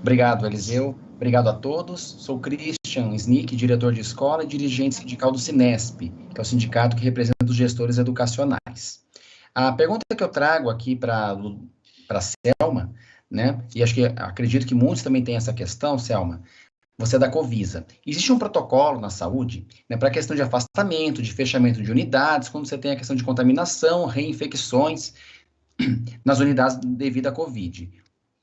Obrigado, Eliseu. Obrigado a todos. Sou Christian Snick, diretor de escola e dirigente sindical do Sinesp, que é o sindicato que representa os gestores educacionais. A pergunta que eu trago aqui para a Selma, né, e acredito que muitos também têm essa questão, Selma, você é da Covisa. Existe um protocolo na saúde, né, para a questão de afastamento, de fechamento de unidades, quando você tem a questão de contaminação, reinfecções nas unidades devido à Covid.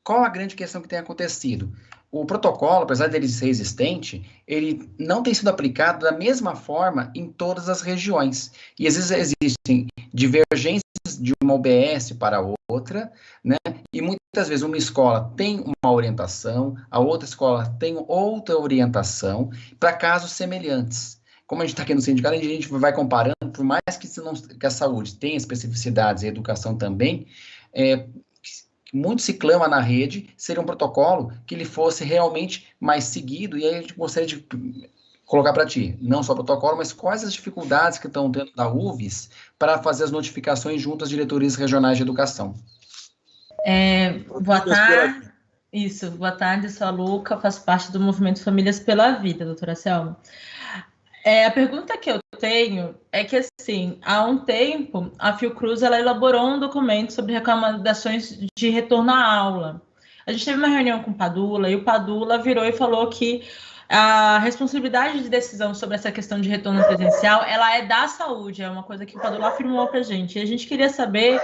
Qual a grande questão que tem acontecido? O protocolo, apesar dele ser existente, ele não tem sido aplicado da mesma forma em todas as regiões. E às vezes existem divergências de uma UBS para outra, né? E muitas vezes uma escola tem uma orientação, a outra escola tem outra orientação para casos semelhantes. Como a gente está aqui no sindicato, a gente vai comparando, por mais que a saúde tenha especificidades e a educação também, muito se clama na rede, seria um protocolo que ele fosse realmente mais seguido, e aí a gente gostaria de colocar para ti, não só o protocolo, mas quais as dificuldades que estão tendo da UVES para fazer as notificações junto às diretorias regionais de educação. Boa tarde. Isso, boa tarde, sou a Luca, faço parte do Movimento Famílias pela Vida, doutora Selma. A pergunta que eu tenho é que, assim, há um tempo, a Fiocruz ela elaborou um documento sobre recomendações de retorno à aula. A gente teve uma reunião com o Padula, e o Padula virou e falou que a responsabilidade de decisão sobre essa questão de retorno presencial, ela é da saúde, é uma coisa que o Padula afirmou para a gente. E a gente queria saber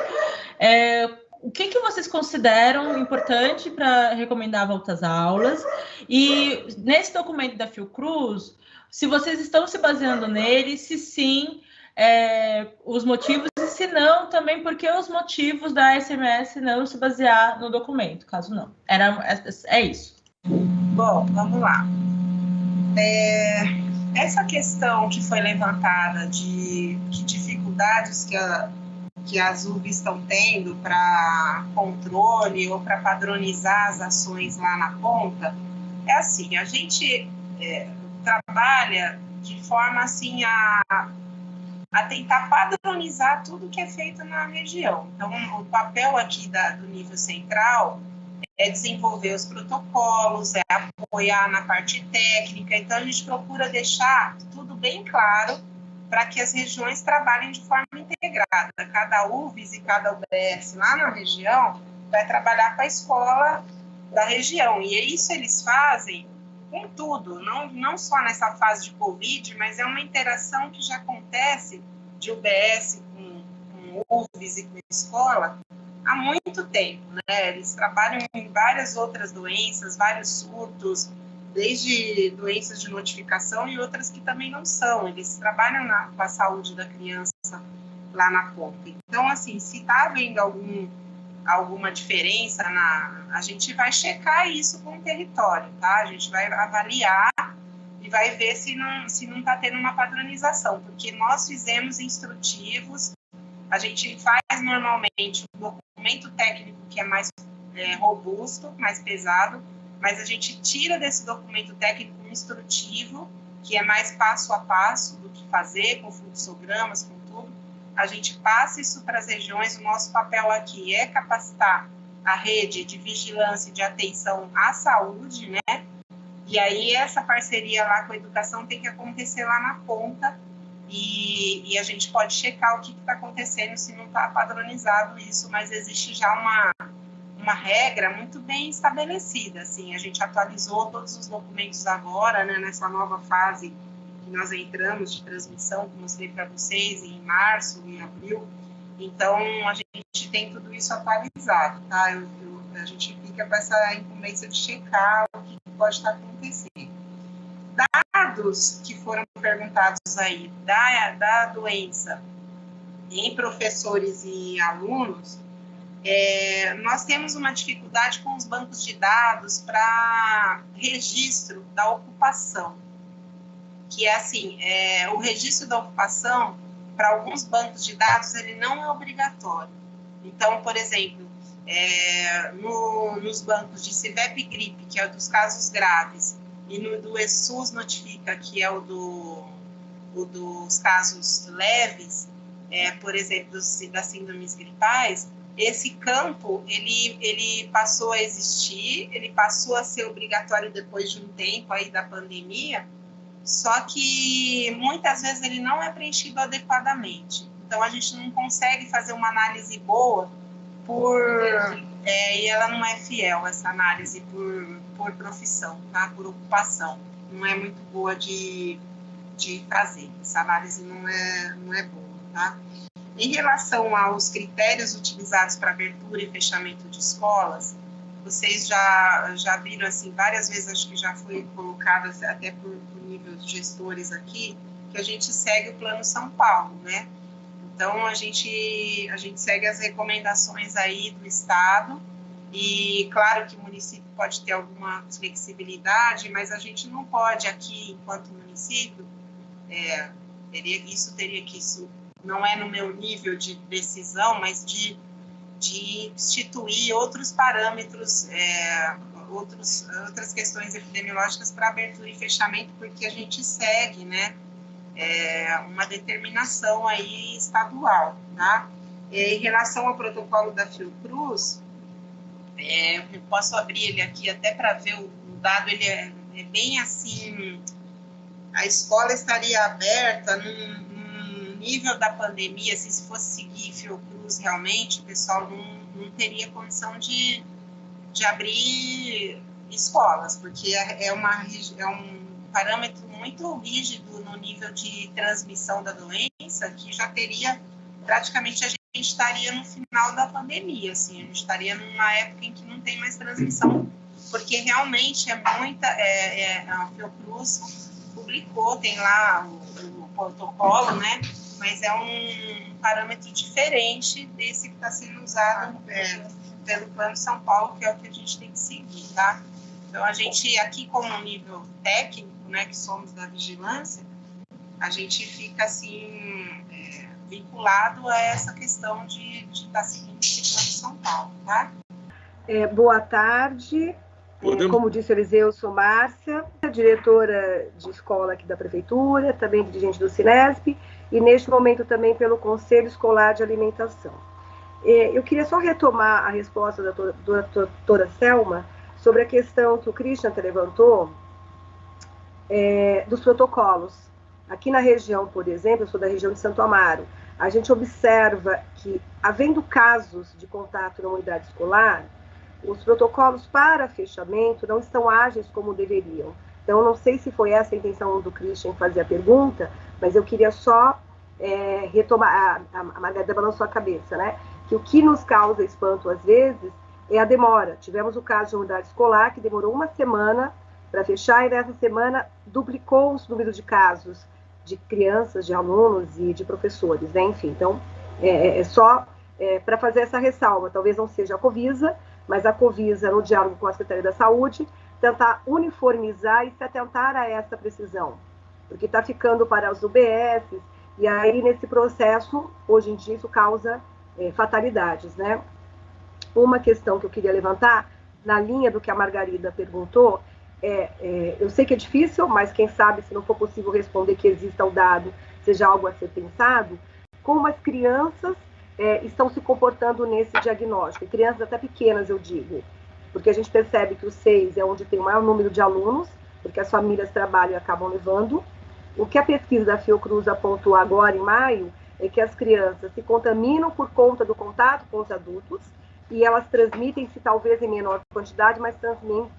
o que vocês consideram importante para recomendar a volta às aulas, e nesse documento da Fiocruz, se vocês estão se baseando nele, se sim, os motivos, e se não, também porque os motivos da SMS não se basear no documento, caso não. É isso. Bom, vamos lá. Essa questão que foi levantada de dificuldades que as UVs estão tendo para controle ou para padronizar as ações lá na ponta, é assim, a gente trabalha de forma assim a tentar padronizar tudo que é feito na região. Então, o papel aqui do nível central é desenvolver os protocolos, é apoiar na parte técnica. Então, a gente procura deixar tudo bem claro para que as regiões trabalhem de forma integrada. Cada UVS e cada UBS lá na região vai trabalhar com a escola da região. E isso eles fazem com tudo, não só nessa fase de Covid, mas é uma interação que já acontece de UBS com UVS e com escola há muito tempo, né? Eles trabalham em várias outras doenças, vários surtos, desde doenças de notificação e outras que também não são. Eles trabalham com a saúde da criança lá na ponta. Então, assim, se está havendo alguma diferença, a gente vai checar isso com o território, tá? A gente vai avaliar e vai ver se não está tendo uma padronização, porque nós fizemos instrutivos, a gente faz normalmente um documento técnico que é mais robusto, mais pesado, mas a gente tira desse documento técnico um instrutivo, que é mais passo a passo do que fazer, com fluxogramas, com tudo. A gente passa isso para as regiões. O nosso papel aqui é capacitar a rede de vigilância e de atenção à saúde, né? E aí essa parceria lá com a educação tem que acontecer lá na ponta, e a gente pode checar o que está acontecendo, se não está padronizado isso, mas existe já uma regra muito bem estabelecida, assim. A gente atualizou todos os documentos agora, né, nessa nova fase que nós entramos de transmissão, que mostrei para vocês em março, em abril. Então, a gente tem tudo isso atualizado, tá? A gente fica com essa incumbência de checar o que pode estar acontecendo. Dados que foram perguntados aí da doença em professores e alunos, nós temos uma dificuldade com os bancos de dados para registro da ocupação, que é assim, o registro da ocupação, para alguns bancos de dados, ele não é obrigatório. Então, por exemplo, nos bancos de CIVEP e gripe, que é o dos casos graves, e no do ESUS notifica, que é o dos casos leves, por exemplo, das síndromes gripais, esse campo, ele passou a existir, ele passou a ser obrigatório depois de um tempo aí da pandemia, só que muitas vezes ele não é preenchido adequadamente. Então, a gente não consegue fazer uma análise boa e ela não é fiel, essa análise por profissão, tá? Por ocupação. Não é muito boa de fazer. Essa análise não é boa, tá? Em relação aos critérios utilizados para abertura e fechamento de escolas, vocês já viram, assim, várias vezes, acho que já foi colocado até por nível de gestores aqui, que a gente segue o Plano São Paulo, né? Então, a gente segue as recomendações aí do Estado e, claro, que o município pode ter alguma flexibilidade, mas a gente não pode aqui, enquanto município, isso não é no meu nível de decisão, mas de instituir outros parâmetros, outras questões epidemiológicas para abertura e fechamento, porque a gente segue, né, uma determinação aí estadual, tá? Em relação ao protocolo da Fiocruz, eu posso abrir ele aqui até para ver o dado, ele é bem assim, a escola estaria aberta num nível da pandemia, assim, se fosse seguir Fiocruz realmente, o pessoal não teria condição de abrir escolas, porque é um parâmetro muito rígido no nível de transmissão da doença, que já teria, praticamente, a gente estaria no final da pandemia, assim, a gente estaria numa época em que não tem mais transmissão, porque realmente a Fiocruz publicou, tem lá o protocolo, né, mas é um parâmetro diferente desse que está sendo usado pelo Plano São Paulo, que é o que a gente tem que seguir, tá? Então, a gente, aqui como nível técnico, né, que somos da vigilância, a gente fica, assim, vinculado a essa questão de estar seguindo esse Plano São Paulo, tá? Boa tarde. Como disse o Eliseu, eu sou Márcia, diretora de escola aqui da Prefeitura, também dirigente do Cinesp, e neste momento também pelo Conselho Escolar de Alimentação. Eu queria só retomar a resposta da doutora Selma sobre a questão que o Christian levantou dos protocolos. Aqui na região, por exemplo, eu sou da região de Santo Amaro, a gente observa que, havendo casos de contato na unidade escolar, os protocolos para fechamento não estão ágeis como deveriam. Então, não sei se foi essa a intenção do Christian fazer a pergunta, mas eu queria só retomar, a Margarida balançou a cabeça, né? Que o que nos causa espanto, às vezes, é a demora. Tivemos o caso de uma unidade escolar que demorou uma semana para fechar, e nessa semana duplicou os números de casos de crianças, de alunos e de professores, né? Enfim, então, só para fazer essa ressalva. Talvez não seja a Covisa, mas a Covisa, no diálogo com a Secretaria da Saúde, tentar uniformizar e se atentar a essa precisão, porque está ficando para os UBSs, e aí nesse processo, hoje em dia, isso causa fatalidades, né? Uma questão que eu queria levantar, na linha do que a Margarida perguntou, eu sei que é difícil, mas quem sabe, se não for possível responder que exista o dado, seja algo a ser pensado, como as crianças estão se comportando nesse diagnóstico, crianças até pequenas, eu digo, porque a gente percebe que o 6 é onde tem o maior número de alunos, porque as famílias trabalham e acabam levando. O que a pesquisa da Fiocruz apontou agora, em maio, é que as crianças se contaminam por conta do contato com os adultos, e elas transmitem-se talvez em menor quantidade, mas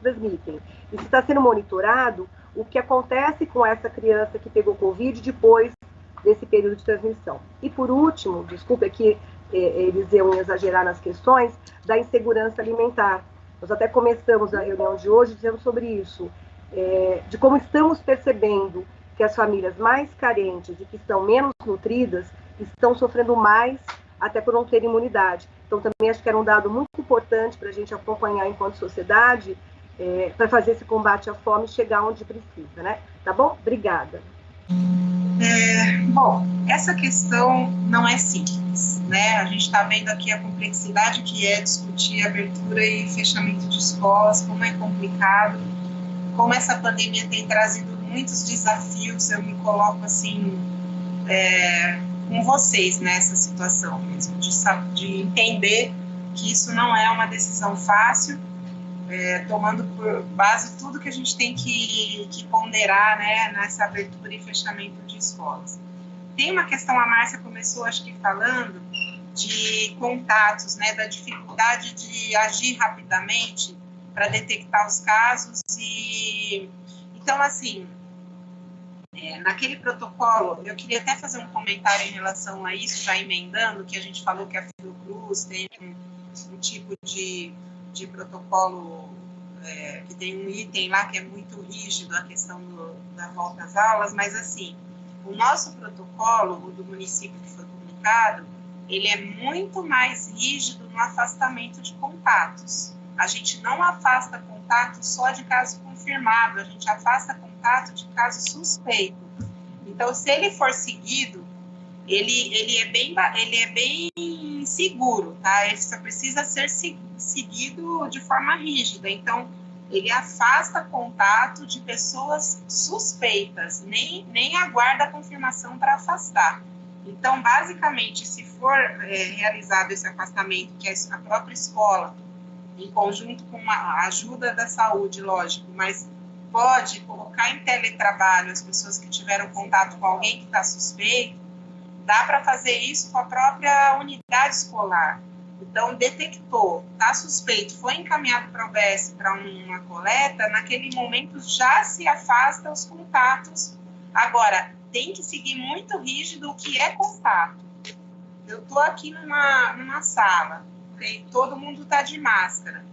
transmitem. E se está sendo monitorado o que acontece com essa criança que pegou Covid depois desse período de transmissão. E por último, desculpe aqui, Eliseu, em exagerar nas questões, da insegurança alimentar. Nós até começamos a reunião de hoje dizendo sobre isso, de como estamos percebendo que as famílias mais carentes e que estão menos nutridas estão sofrendo mais até por não ter imunidade. Então, também acho que era um dado muito importante para a gente acompanhar enquanto sociedade, para fazer esse combate à fome chegar onde precisa, né? Tá bom? Obrigada. Bom, essa questão não é simples, né? A gente está vendo aqui a complexidade que é discutir abertura e fechamento de escolas, como é complicado, como essa pandemia tem trazido muitos desafios. Eu me coloco assim, com vocês nessa situação mesmo, de entender que isso não é uma decisão fácil, tomando por base tudo que a gente tem que ponderar, né, nessa abertura e fechamento de escolas. Tem uma questão, a Márcia começou, acho que falando, de contatos, né, da dificuldade de agir rapidamente para detectar os casos. E então, assim, naquele protocolo, eu queria até fazer um comentário em relação a isso, já emendando, que a gente falou que a Fiocruz tem um tipo de protocolo, que tem um item lá que é muito rígido, a questão da volta às aulas, mas, assim, o nosso protocolo, o do município que foi publicado, ele é muito mais rígido no afastamento de contatos. A gente não afasta contato só de caso confirmado, a gente afasta contato de caso suspeito. Então, se ele for seguido, ele é bem seguro, tá? Ele só precisa ser seguido de forma rígida. Então, ele afasta contato de pessoas suspeitas, nem aguarda a confirmação para afastar. Então, basicamente, se for realizado esse afastamento, que é a própria escola, em conjunto com a ajuda da saúde, lógico, mas pode colocar em teletrabalho as pessoas que tiveram contato com alguém que está suspeito, dá para fazer isso com a própria unidade escolar. Então, detectou, está suspeito, foi encaminhado para o UBS para uma coleta, naquele momento já se afasta os contatos. Agora, tem que seguir muito rígido o que é contato. Eu estou aqui numa sala, todo mundo está de máscara.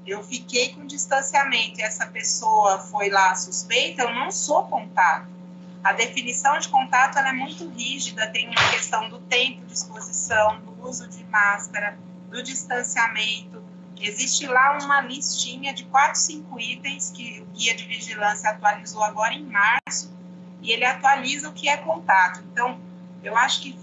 Eu fiquei com distanciamento e essa pessoa foi lá suspeita, eu não sou contato. A definição de contato ela é muito rígida, tem uma questão do tempo de exposição, do uso de máscara, do distanciamento. Existe lá uma listinha de 4, 5 itens que o Guia de Vigilância atualizou agora em março, e ele atualiza o que é contato. Então, eu acho que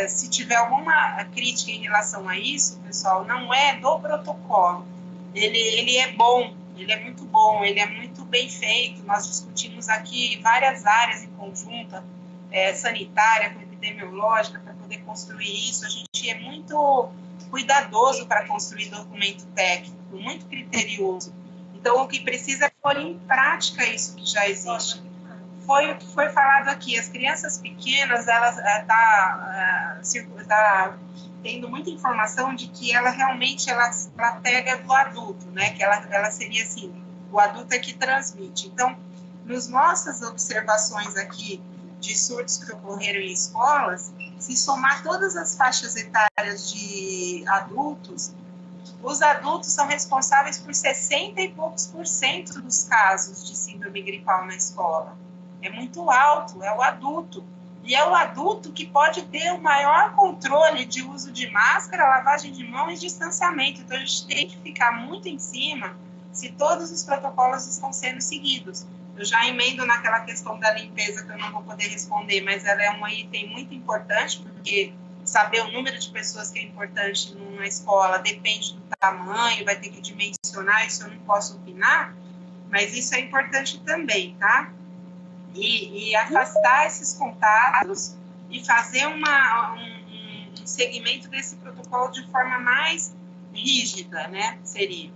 se tiver alguma crítica em relação a isso, pessoal, não é do protocolo. Ele é bom, ele é muito bom, ele é muito bem feito. Nós discutimos aqui várias áreas em conjunto, sanitária, epidemiológica, para poder construir isso. A gente é muito cuidadoso para construir documento técnico, muito criterioso. Então, o que precisa é pôr em prática isso que já existe. Foi o que foi falado aqui, as crianças pequenas, elas tá tendo muita informação de que ela realmente ela pega do adulto, né? Que ela seria assim, o adulto é que transmite. Então, nas nossas observações aqui de surtos que ocorreram em escolas, se somar todas as faixas etárias de adultos, os adultos são responsáveis por 60 e poucos % dos casos de síndrome gripal na escola. É muito alto, é o adulto. E é o adulto que pode ter o maior controle de uso de máscara, lavagem de mão e distanciamento. Então, a gente tem que ficar muito em cima se todos os protocolos estão sendo seguidos. Eu já emendo naquela questão da limpeza, que eu não vou poder responder, mas ela é um item muito importante, porque saber o número de pessoas que é importante numa escola depende do tamanho, vai ter que dimensionar, isso eu não posso opinar, mas isso é importante também, tá? E afastar esses contatos e fazer um segmento desse protocolo de forma mais rígida, né? Seria.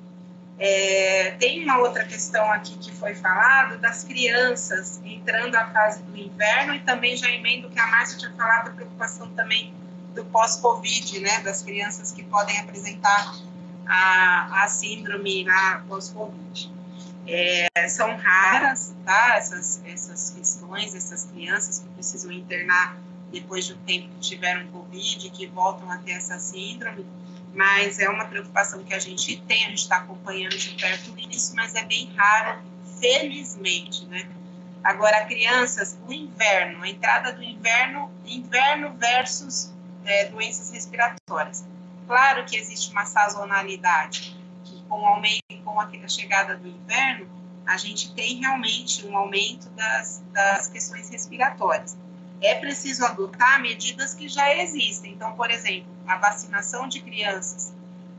Tem uma outra questão aqui que foi falado das crianças entrando a fase do inverno, e também já emendo que a Márcia tinha falado da preocupação também do pós-Covid, né? Das crianças que podem apresentar a síndrome pós-Covid. São raras, tá? Essas questões, essas crianças que precisam internar depois de um tempo que tiveram Covid, que voltam a ter essa síndrome, mas é uma preocupação que a gente tem, a gente está acompanhando de perto isso, mas é bem raro, felizmente, né? Agora, crianças, o inverno, a entrada do inverno versus doenças respiratórias. Claro que existe uma sazonalidade, que com a chegada do inverno, a gente tem realmente um aumento das questões respiratórias. É preciso adotar medidas que já existem. Então, por exemplo, a vacinação de crianças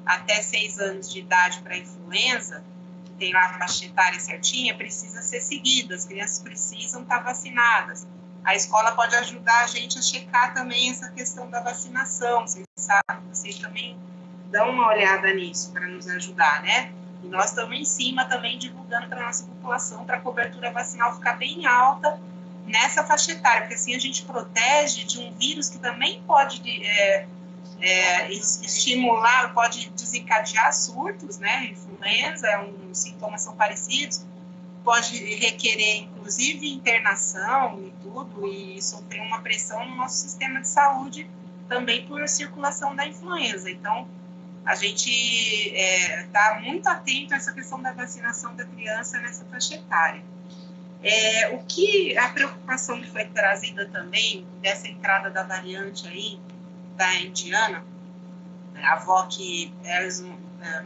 até 6 anos de idade para influenza, que tem lá a faixa etária certinha, precisa ser seguida. As crianças precisam estar vacinadas. A escola pode ajudar a gente a checar também essa questão da vacinação. Vocês sabem, vocês também dão uma olhada nisso para nos ajudar, né? E nós estamos em cima também divulgando para a nossa população, para a cobertura vacinal ficar bem alta nessa faixa etária, porque assim a gente protege de um vírus que também pode estimular, pode desencadear surtos, né? Influenza, os sintomas são parecidos, pode requerer, inclusive, internação e tudo, e sofrer uma pressão no nosso sistema de saúde também por circulação da influenza. Então, a gente está muito atento a essa questão da vacinação da criança nessa faixa etária. A preocupação que foi trazida também dessa entrada da variante aí, da indiana, a VOC,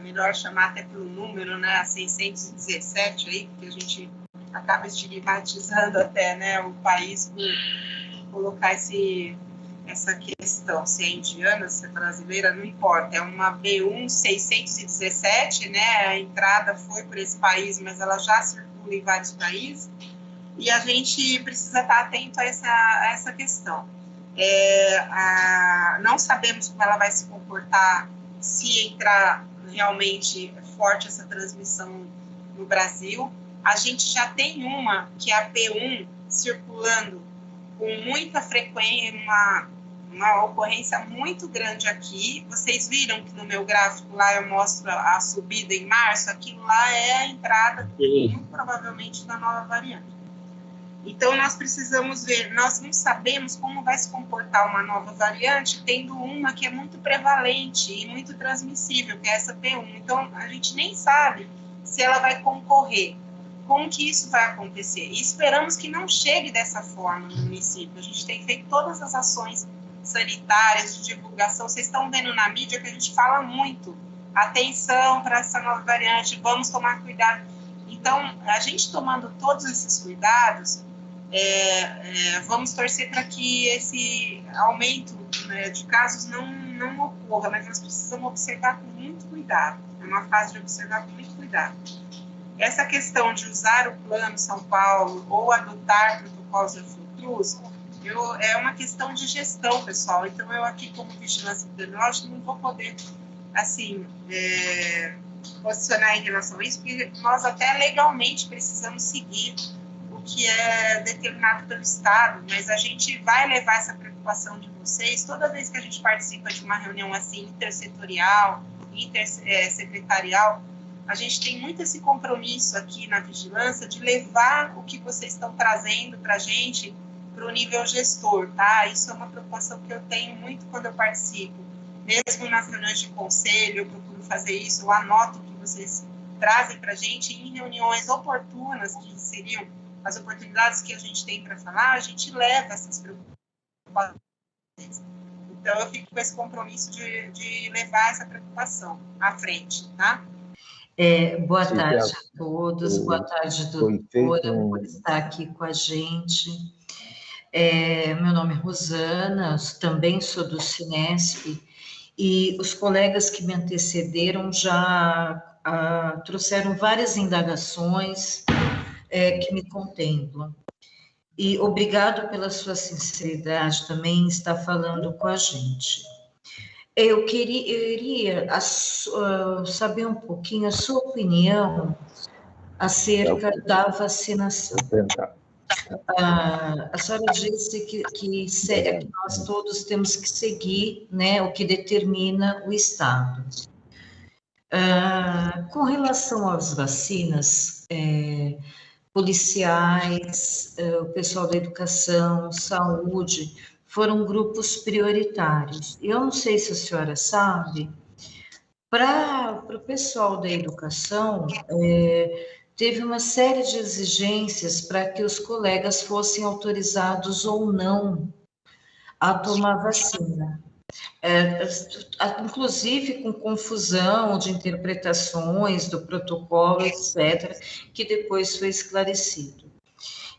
melhor chamar até pelo número, né, a 617 aí, porque a gente acaba estigmatizando até, né, o país por colocar essa questão, se é indiana, se é brasileira, não importa, é uma B1 617, né, a entrada foi por esse país, mas ela já circula em vários países, e a gente precisa estar atento a essa questão. Não sabemos como ela vai se comportar se entrar realmente forte essa transmissão no Brasil. A gente já tem uma, que é a P1, circulando com muita frequência, uma ocorrência muito grande aqui. Vocês viram que no meu gráfico lá eu mostro a subida em março, aquilo lá é a entrada, muito provavelmente, da nova variante. Então, nós precisamos ver, nós não sabemos como vai se comportar uma nova variante, tendo uma que é muito prevalente e muito transmissível, que é essa P1. Então, a gente nem sabe se ela vai concorrer, como que isso vai acontecer. E esperamos que não chegue dessa forma no município. A gente tem feito todas as ações sanitárias, de divulgação. Vocês estão vendo na mídia que a gente fala muito. Atenção para essa nova variante, vamos tomar cuidado. Então, a gente tomando todos esses cuidados, vamos torcer para que esse aumento, né, de casos não ocorra, mas nós precisamos observar com muito cuidado. É uma fase de observar com muito cuidado. Essa questão de usar o Plano São Paulo ou adotar protocolos da Fiocruz é uma questão de gestão, pessoal. Então, eu aqui, como vigilância epidemiológica, não vou poder, assim, posicionar em relação a isso, porque nós até legalmente precisamos seguir o que é determinado pelo Estado, mas a gente vai levar essa preocupação de vocês toda vez que a gente participa de uma reunião assim intersetorial, intersecretarial. A gente tem muito esse compromisso aqui na vigilância de levar o que vocês estão trazendo para a gente para o nível gestor, tá? Isso é uma preocupação que eu tenho muito quando eu participo. Mesmo nas reuniões de conselho, eu procuro fazer isso, eu anoto o que vocês trazem para a gente em reuniões oportunas, que seriam as oportunidades que a gente tem para falar, a gente leva essas preocupações. Então, eu fico com esse compromisso de levar essa preocupação à frente, tá? Boa tarde a todos, boa tarde, doutora, por estar aqui com a gente. Meu nome é Rosana, também sou do Cinesp, e os colegas que me antecederam já trouxeram várias indagações que me contemplam. E obrigado pela sua sinceridade também em estar falando com a gente. Eu iria saber um pouquinho a sua opinião acerca da vacinação. A senhora disse que nós todos temos que seguir, né, o que determina o Estado. Com relação às vacinas, policiais, o pessoal da educação, saúde, foram grupos prioritários. Eu não sei se a senhora sabe, para o pessoal da educação, teve uma série de exigências para que os colegas fossem autorizados ou não a tomar vacina. Inclusive com confusão de interpretações do protocolo, etc., que depois foi esclarecido.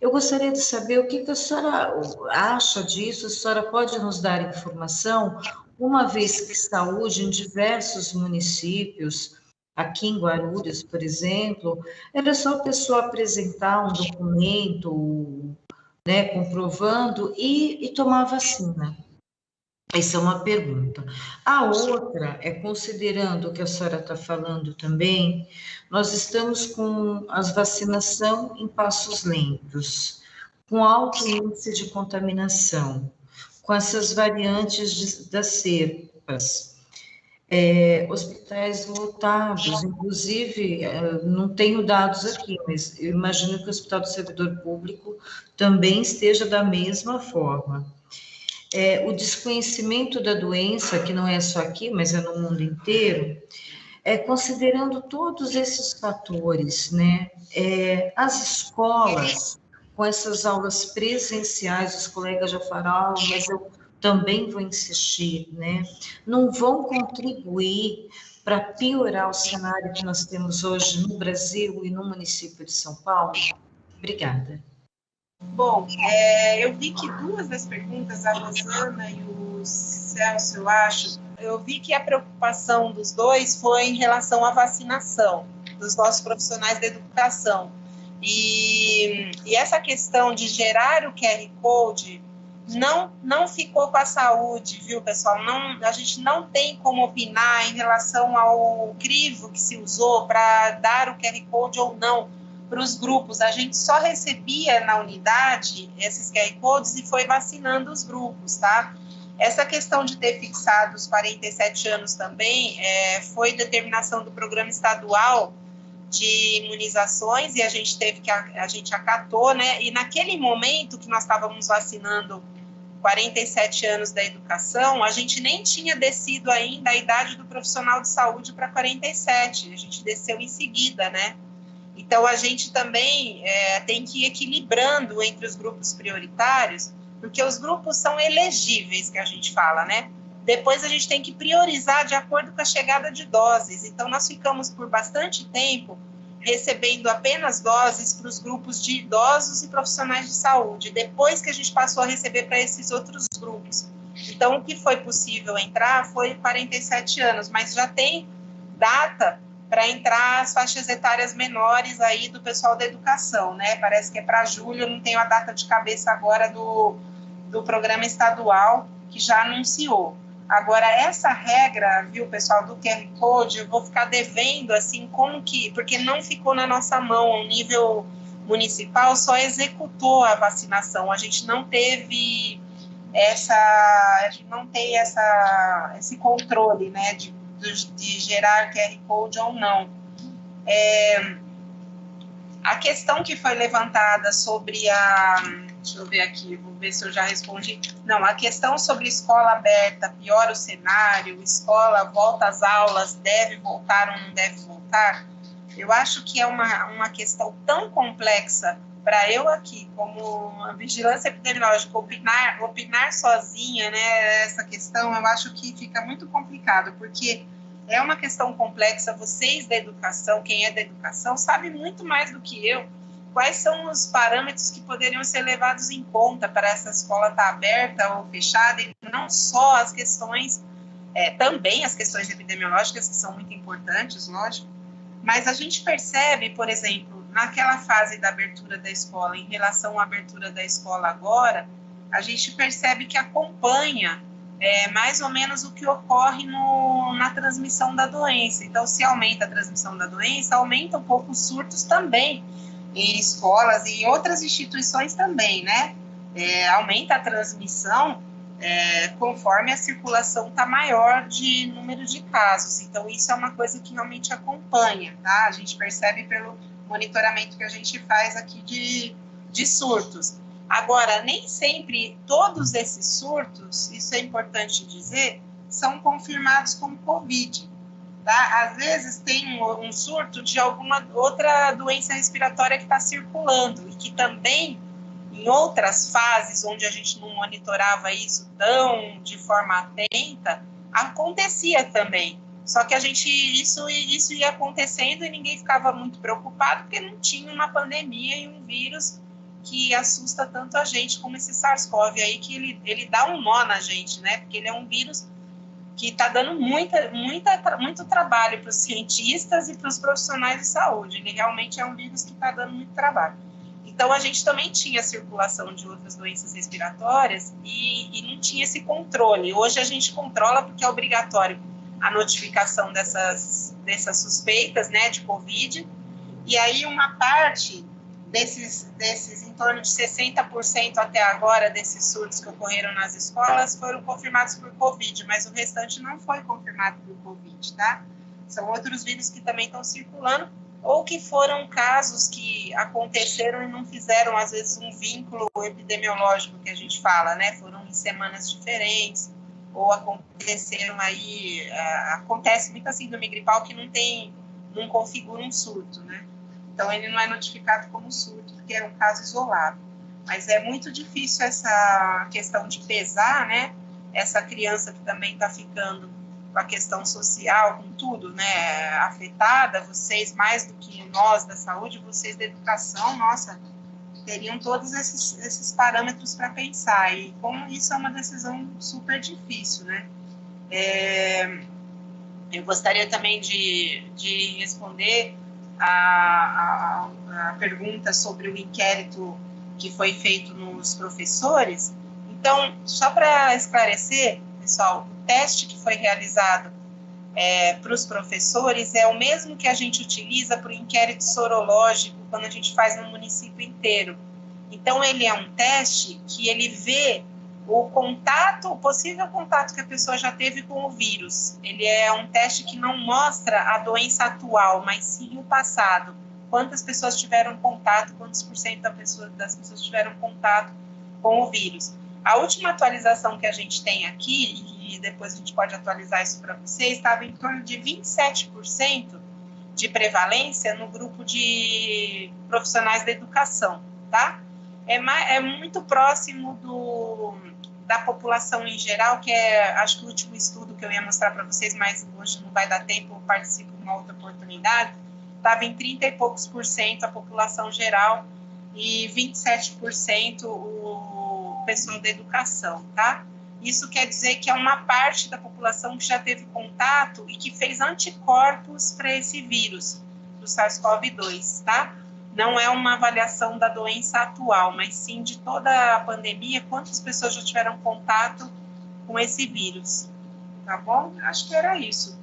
Eu gostaria de saber o que a senhora acha disso, a senhora pode nos dar informação, uma vez que saúde em diversos municípios, aqui em Guarulhos, por exemplo, era só a pessoa apresentar um documento, né, comprovando e tomar a vacina. Essa é uma pergunta. A outra é, considerando o que a senhora está falando também, nós estamos com a vacinação em passos lentos, com alto índice de contaminação, com essas variantes das cepas, hospitais lotados, inclusive, não tenho dados aqui, mas eu imagino que o Hospital do Servidor Público também esteja da mesma forma. O desconhecimento da doença, que não é só aqui, mas é no mundo inteiro, considerando todos esses fatores, né? As escolas, com essas aulas presenciais, os colegas já falaram, mas eu também vou insistir, né? Não vão contribuir para piorar o cenário que nós temos hoje no Brasil e no município de São Paulo? Obrigada. Bom, eu vi que duas das perguntas, a Rosana e o Celso, eu vi que a preocupação dos dois foi em relação à vacinação dos nossos profissionais da educação. E essa questão de gerar o QR Code não ficou com a saúde, viu, pessoal? A gente não tem como opinar em relação ao crivo que se usou para dar o QR Code ou não para os grupos. A gente só recebia na unidade esses QR Codes e foi vacinando os grupos, tá? Essa questão de ter fixado os 47 anos também foi determinação do Programa Estadual de Imunizações e a gente acatou, né? E naquele momento que nós estávamos vacinando 47 anos da educação, a gente nem tinha descido ainda a idade do profissional de saúde para 47, a gente desceu em seguida, né? Então, a gente também tem que ir equilibrando entre os grupos prioritários, porque os grupos são elegíveis, que a gente fala, né? Depois, a gente tem que priorizar de acordo com a chegada de doses. Então, nós ficamos por bastante tempo recebendo apenas doses para os grupos de idosos e profissionais de saúde, depois que a gente passou a receber para esses outros grupos. Então, o que foi possível entrar foi 47 anos, mas já tem data para entrar as faixas etárias menores aí do pessoal da educação, né? Parece que é para julho, eu não tenho a data de cabeça agora do programa estadual, que já anunciou. Agora, essa regra, viu, pessoal, do QR Code, eu vou ficar devendo, assim, porque não ficou na nossa mão, ao nível municipal, só executou a vacinação, a gente não teve esse controle, né, de gerar QR Code ou não. A questão que foi levantada sobre deixa eu ver aqui, vou ver se eu já respondi. Não, a questão sobre escola aberta, piora o cenário, escola volta às aulas, deve voltar ou não deve voltar, eu acho que é uma questão tão complexa para eu aqui, como a vigilância epidemiológica, opinar sozinha, né, essa questão, eu acho que fica muito complicado, porque é uma questão complexa. Vocês da educação, quem é da educação, sabe muito mais do que eu quais são os parâmetros que poderiam ser levados em conta para essa escola estar aberta ou fechada, e não só as questões, também as questões epidemiológicas, que são muito importantes, lógico, mas a gente percebe, por exemplo, naquela fase da abertura da escola, em relação à abertura da escola agora, a gente percebe que acompanha mais ou menos o que ocorre na transmissão da doença. Então, se aumenta a transmissão da doença, aumenta um pouco os surtos também, em escolas e em outras instituições também, né? Aumenta a transmissão conforme a circulação está maior de número de casos. Então, isso é uma coisa que realmente acompanha, tá? A gente percebe pelo monitoramento que a gente faz aqui de surtos. Agora, nem sempre todos esses surtos, isso é importante dizer, são confirmados como Covid. Tá? Às vezes tem um surto de alguma outra doença respiratória que está circulando e que também, em outras fases onde a gente não monitorava isso tão de forma atenta, acontecia também. Só que isso ia acontecendo e ninguém ficava muito preocupado porque não tinha uma pandemia e um vírus que assusta tanto a gente como esse SARS-CoV aí, que ele dá um nó na gente, né? Porque ele é um vírus que está dando muito trabalho para os cientistas e para os profissionais de saúde. Ele realmente é um vírus que está dando muito trabalho. Então, a gente também tinha circulação de outras doenças respiratórias e não tinha esse controle. Hoje a gente controla porque é obrigatório a notificação dessas suspeitas, né, de Covid. E aí uma parte desses em torno de 60% até agora, desses surtos que ocorreram nas escolas, foram confirmados por Covid, mas o restante não foi confirmado por Covid, tá? São outros vírus que também estão circulando, ou que foram casos que aconteceram e não fizeram, às vezes, um vínculo epidemiológico que a gente fala, né? Foram em semanas diferentes, ou aconteceram aí... acontece muito assim do gripal que não configura um surto, né? Então, ele não é notificado como surto, porque é um caso isolado. Mas é muito difícil essa questão de pesar, né? Essa criança que também está ficando com a questão social, com tudo, né, afetada, vocês, mais do que nós da saúde, vocês da educação, nossa, teriam todos esses parâmetros para pensar, e como isso é uma decisão super difícil, né. Eu gostaria também de responder a pergunta sobre o inquérito que foi feito nos professores. Então, só para esclarecer, pessoal, o teste que foi realizado para os professores é o mesmo que a gente utiliza para o inquérito sorológico quando a gente faz no município inteiro. Então, ele é um teste que ele vê o possível contato que a pessoa já teve com o vírus. Ele é um teste que não mostra a doença atual, mas sim o passado. Quantas pessoas tiveram contato, quantos por cento das pessoas tiveram contato com o vírus. A última atualização que a gente tem aqui, e depois a gente pode atualizar isso para vocês, estava em torno de 27% de prevalência no grupo de profissionais da educação, tá? É muito próximo da população em geral, que acho que o último estudo que eu ia mostrar para vocês, mas hoje não vai dar tempo, eu participo de uma outra oportunidade, estava em 30 e poucos por cento a população geral e 27% o pessoal da educação, tá? Isso quer dizer que é uma parte da população que já teve contato e que fez anticorpos para esse vírus, do SARS-CoV-2, tá? Não é uma avaliação da doença atual, mas sim de toda a pandemia, quantas pessoas já tiveram contato com esse vírus, tá bom? Acho que era isso.